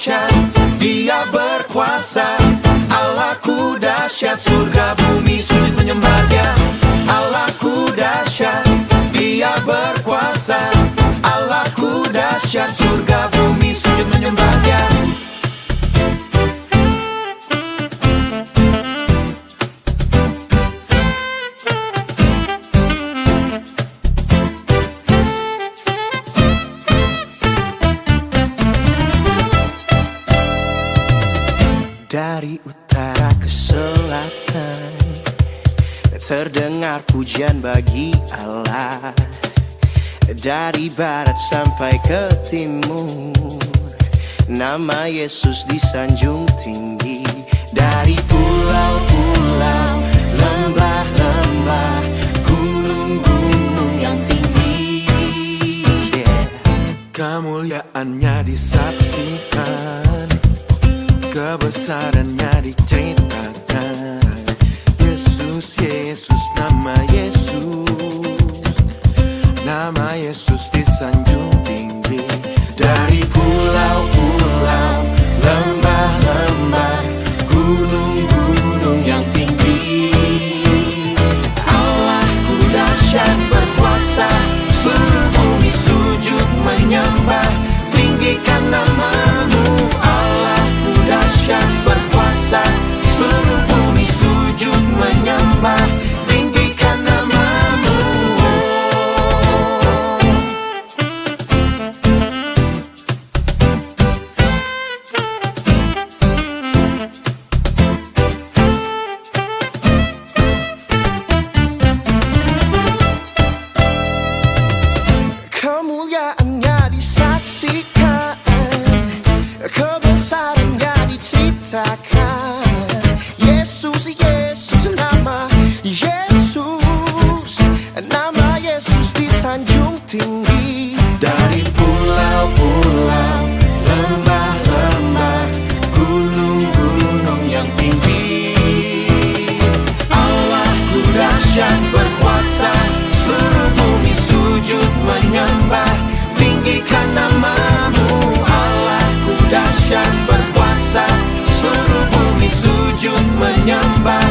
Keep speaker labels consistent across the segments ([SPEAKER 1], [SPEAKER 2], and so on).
[SPEAKER 1] dahsyat, Dia berkuasa. Allahku dahsyat, surga bumi sujud menyembah Dia. Allahku dahsyat, Dia berkuasa. Allahku dahsyat, surga bumi sujud menyembah Dia.
[SPEAKER 2] Dari utara ke selatan terdengar pujian bagi Allah. Dari barat sampai ke timur, nama Yesus disanjung tinggi. Dari pulau-pulau, lembah-lembah, gunung-gunung yang tinggi, kemuliaannya disaksikan, kebesarannya diceritakan. Yesus, Yesus, nama Yesus disanjung tinggi. Dari pulau-pulau, lembah-lembah, gunung-gunung yang tinggi, Allahku dahsyat berkuasa. Seluruh bumi sujud menyembah, tinggikan nama-Mu. Allahku dahsyat berkuasa. Seluruh bumi sujud menyembah, tinggikan nama-Mu. Kemuliaannya disaksikan, kebesarannya diceritakan. Yesus, Yesus, nama Yesus disanjung tinggi.
[SPEAKER 1] Dari pulau-pulau, lembah-lembah, gunung-gunung yang tinggi, Allahku dahsyat berkuasa. Seluruh bumi sujud menyembah, tinggikan nama-Mu. Allahku dahsyat berkuasa. Seluruh bumi sujud menyembah,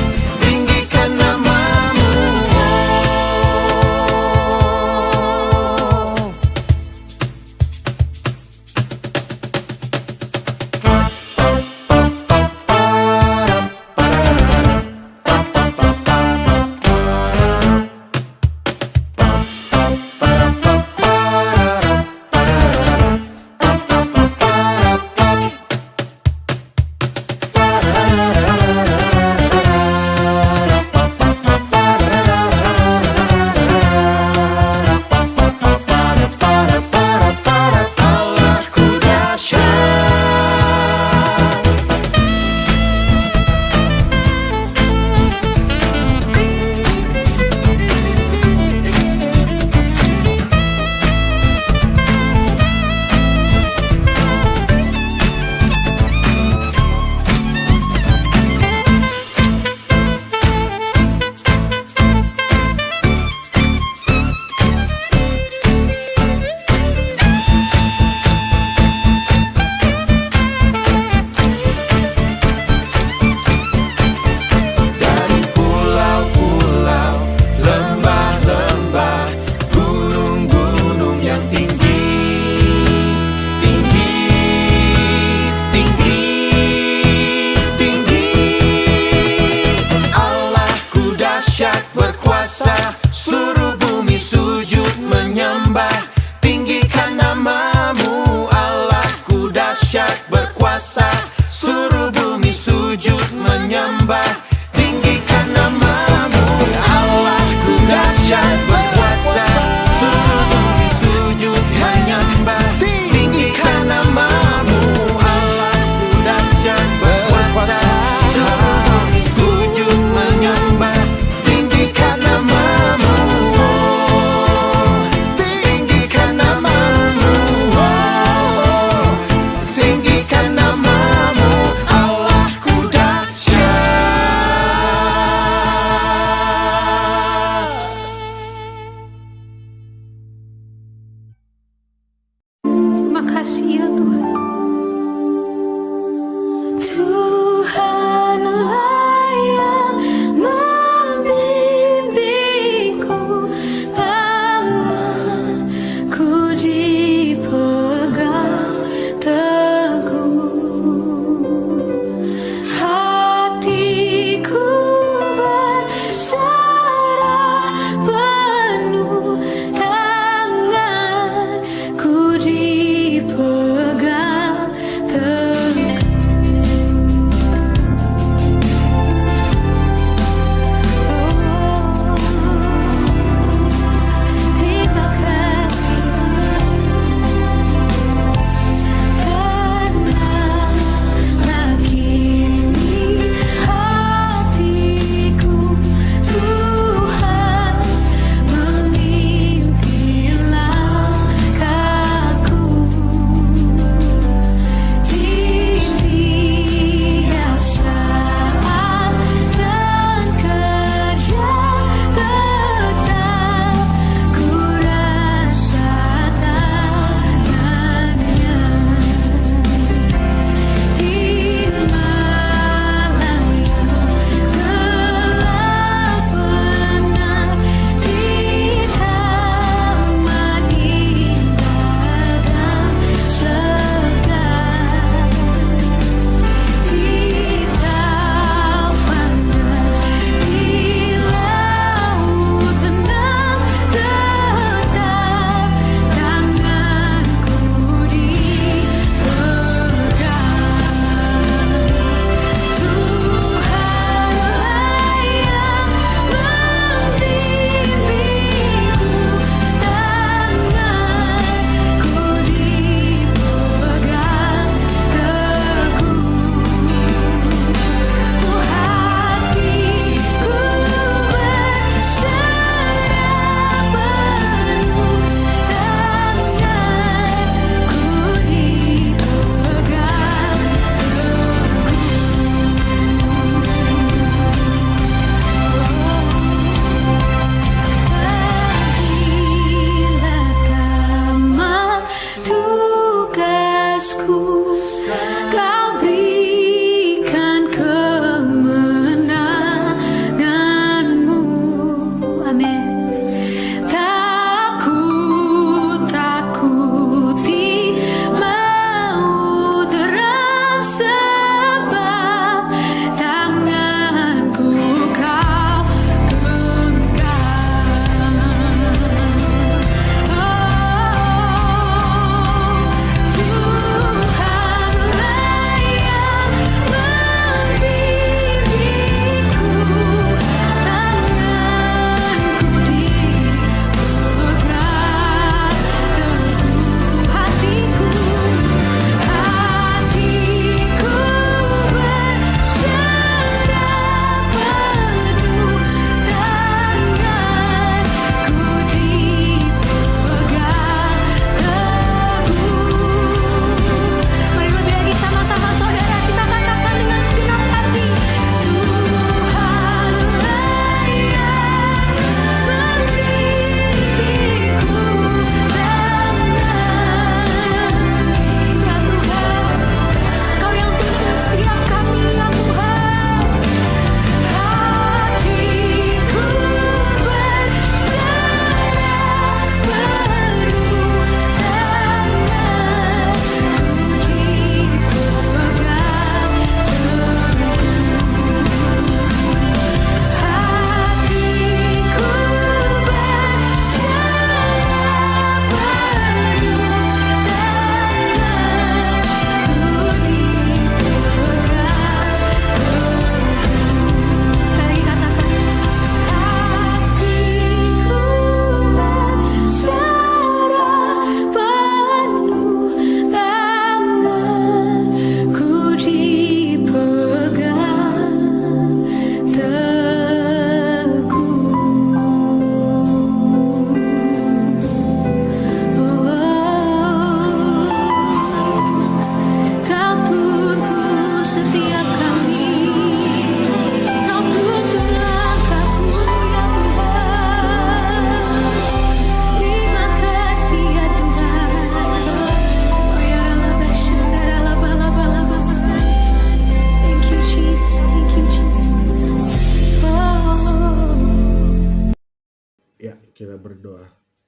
[SPEAKER 3] Kita berdoa.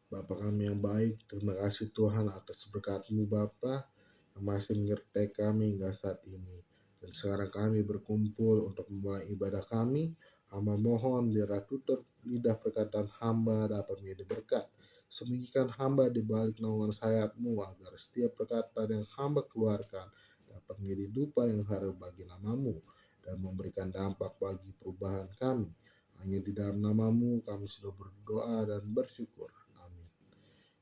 [SPEAKER 3] Bapa kami yang baik, terima kasih Tuhan atas berkat-Mu Bapa yang masih menyertai kami hingga saat ini. Dan sekarang kami berkumpul untuk memulai ibadah kami. Hamba mohon biarlah tutur lidah perkataan hamba dapat menjadi berkat. Sembunyikan hamba di balik naungan sayap-Mu agar setiap perkataan yang hamba keluarkan dapat menjadi dupa yang harum bagi nama-Mu dan memberikan dampak bagi perubahan kami. Hanya di dalam nama-Mu kami sudah berdoa dan bersyukur. Amin.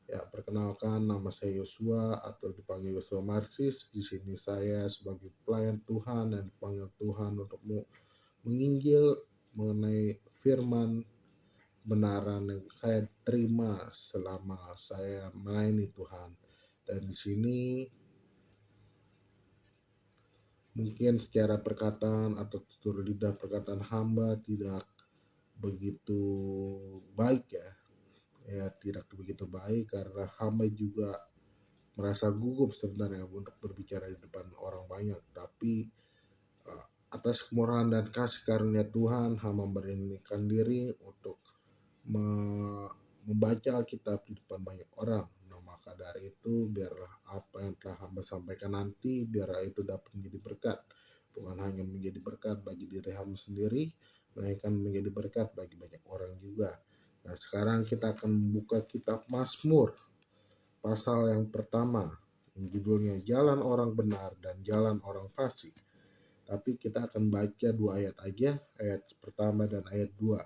[SPEAKER 3] Ya, perkenalkan nama saya Yosua atau dipanggil Yosua Marsis. Di sini saya sebagai pelayan Tuhan dan dipanggil Tuhan untuk menginjil mengenai firman kebenaran yang saya terima selama saya melayani Tuhan. Dan di sini mungkin secara perkataan atau tutur lidah perkataan hamba tidak begitu baik ya tidak begitu baik karena hamba juga merasa gugup sebenarnya untuk berbicara di depan orang banyak, tapi atas kemurahan dan kasih karunia Tuhan hamba memberanikan diri untuk membaca Alkitab di depan banyak orang. Nah, maka dari itu biarlah apa yang telah hamba sampaikan nanti biarlah itu dapat menjadi berkat, bukan hanya menjadi berkat bagi diri hamba sendiri, melainkan menjadi berkat bagi banyak orang juga. Nah, sekarang kita akan membuka kitab Mazmur pasal yang pertama, yang judulnya Jalan Orang Benar dan Jalan Orang Fasik. Tapi kita akan baca 2 ayat aja, ayat pertama dan ayat 2.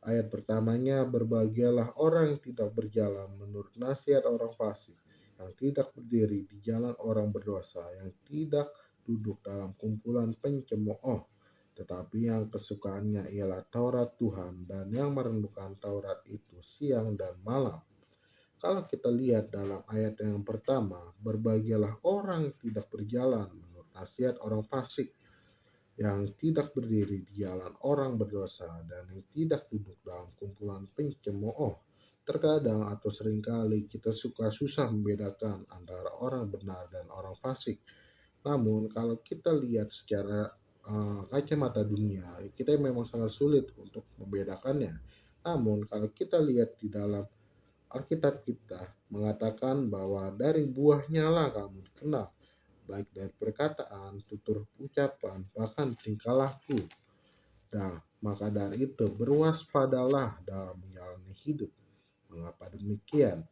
[SPEAKER 3] Ayat pertamanya, berbahagialah orang yang tidak berjalan menurut nasihat orang fasik, yang tidak berdiri di jalan orang berdosa, yang tidak duduk dalam kumpulan pencemooh, tetapi yang kesukaannya ialah Taurat Tuhan dan yang merenungkan Taurat itu siang dan malam. Kalau kita lihat dalam ayat yang pertama, berbahagialah orang yang tidak berjalan menurut nasihat orang fasik, yang tidak berdiri di jalan orang berdosa, dan yang tidak duduk dalam kumpulan pencemooh. Terkadang atau seringkali kita suka susah membedakan antara orang benar dan orang fasik. Namun kalau kita lihat secara kacamata dunia, kita memang sangat sulit untuk membedakannya. Namun kalau kita lihat di dalam Alkitab kita mengatakan bahwa dari buahnya lah kamu dikenal, baik dari perkataan, tutur ucapan, bahkan tingkah laku. Nah, maka dari itu berwaspadalah dalam menjalani hidup. Mengapa demikian?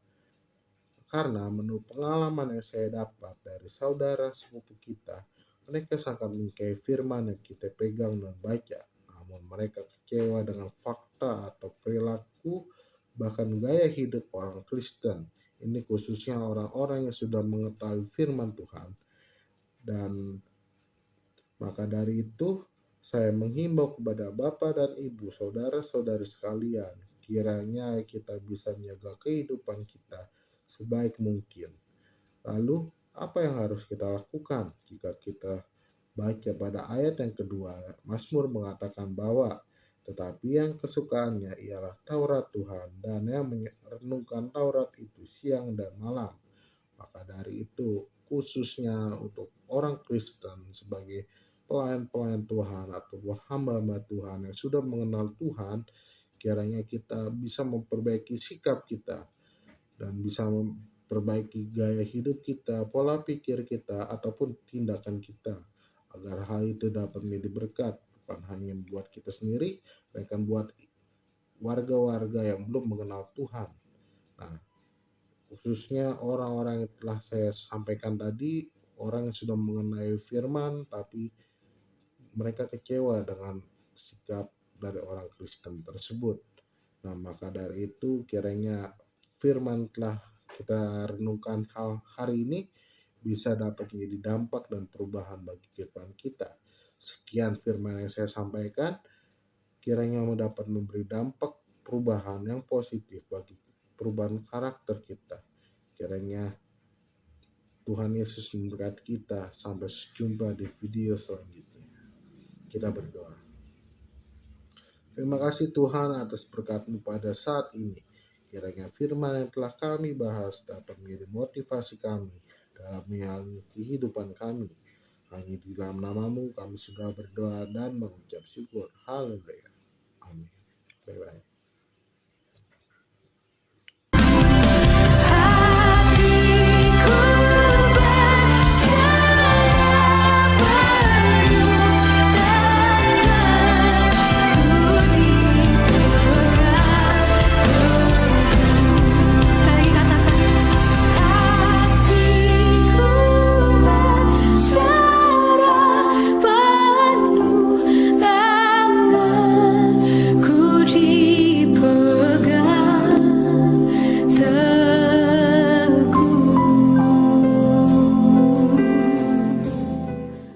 [SPEAKER 3] Karena menurut pengalaman yang saya dapat dari saudara sepupu kita, mereka sangat menyukai firman yang kita pegang dan baca. Namun mereka kecewa dengan fakta atau perilaku, bahkan gaya hidup orang Kristen. Ini khususnya orang-orang yang sudah mengetahui firman Tuhan. Dan maka dari itu, saya menghimbau kepada Bapak dan Ibu, saudara-saudari sekalian, kiranya kita bisa menjaga kehidupan kita sebaik mungkin. Lalu, apa yang harus kita lakukan? Jika kita baca pada ayat yang kedua, Mazmur mengatakan bahwa tetapi yang kesukaannya ialah Taurat Tuhan dan yang merenungkan Taurat itu siang dan malam. Maka dari itu, khususnya untuk orang Kristen sebagai pelayan-pelayan Tuhan atau hamba-hamba Tuhan yang sudah mengenal Tuhan, kiranya kita bisa memperbaiki sikap kita dan bisa memperbaiki gaya hidup kita, pola pikir kita, ataupun tindakan kita, agar hal itu dapat menjadi berkat, bukan hanya buat kita sendiri, bahkan buat warga-warga yang belum mengenal Tuhan. Nah, khususnya orang-orang yang telah saya sampaikan tadi, orang yang sudah mengenai firman, tapi mereka kecewa dengan sikap dari orang Kristen tersebut. Nah, maka dari itu kiranya firman telah kita renungkan hari ini bisa dapat menjadi dampak dan perubahan bagi kehidupan kita. Sekian firman yang saya sampaikan, kiranya dapat memberi dampak perubahan yang positif bagi perubahan karakter kita. Kiranya Tuhan Yesus memberkati kita. Sampai jumpa di video selanjutnya. Kita berdoa. Terima kasih Tuhan atas berkat-Mu pada saat ini. Kiranya firman yang telah kami bahas dapat menjadi motivasi kami dalam menjalani kehidupan kami. Hanya di dalam nama-Mu kami sudah berdoa dan mengucap syukur. Haleluya. Amin. Bye-bye.